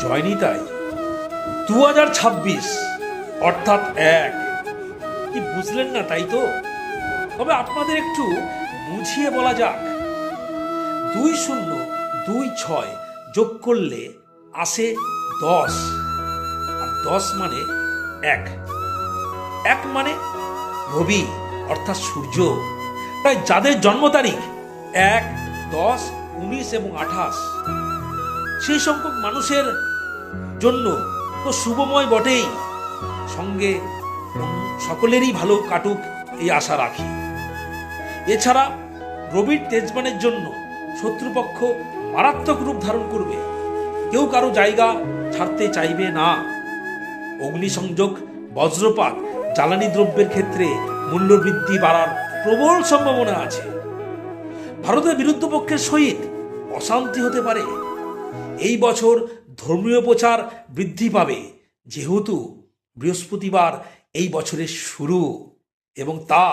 জয়নিতাই 2026 অর্থাৎ 1 কি বুঝলেন না তাই তো? তবে আপনাদের একটু বুঝিয়ে বলা যাক। 2026 যোগ করলে আসে 10, আর 10 মানে 1। 1 মানে রবি অর্থাৎ সূর্য। তাই যাদের জন্ম তারিখ 1, 10, 19 এবং 28 সেই সংখ্যক মানুষের জন্য তো শুভময় বটেই, সঙ্গে সকলেরই ভালো কাটুক এই আশা রাখি। এছাড়া রবির তেজবানের জন্য শত্রুপক্ষ মারাত্মক রূপ ধারণ করবে, কেউ কারো জায়গা ছাড়তে চাইবে না। অগ্নিসংযোগ, বজ্রপাত, জ্বালানি দ্রব্যের ক্ষেত্রে মূল্যবৃদ্ধি বাড়ার প্রবল সম্ভাবনা আছে। ভারতের বিরুদ্ধ পক্ষের সহিত অশান্তি হতে পারে। এই বছর ধর্মীয় প্রচার বৃদ্ধি পাবে, যেহেতু বৃহস্পতিবার এই বছরের শুরু এবং তা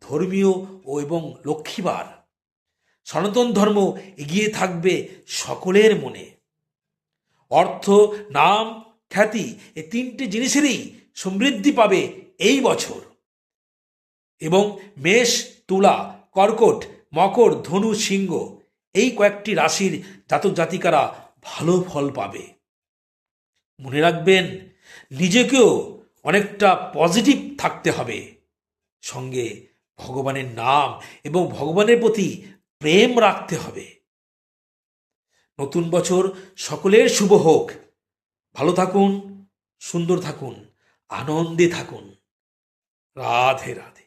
ধর্মীয় এবং লক্ষ্মীবার। সনাতন ধর্ম এগিয়ে থাকবে সকলের মনে। অর্থ, নাম, খ্যাতি এই 3টে জিনিসেরই সমৃদ্ধি পাবে এই বছর। এবং মেষ, তুলা, কর্কট, মকর, ধনু, সিংহ এই কয়েকটি রাশির জাতক জাতিকারা ভালো ফল পাবে। মনে রাখবেন, নিজেকেও অনেকটা পজিটিভ থাকতে হবে, সঙ্গে ভগবানের নাম এবং ভগবানের প্রতি প্রেম রাখতে হবে। নতুন বছর সকলের শুভ হোক। ভালো থাকুন, সুন্দর থাকুন, আনন্দে থাকুন। রাধে রাধে।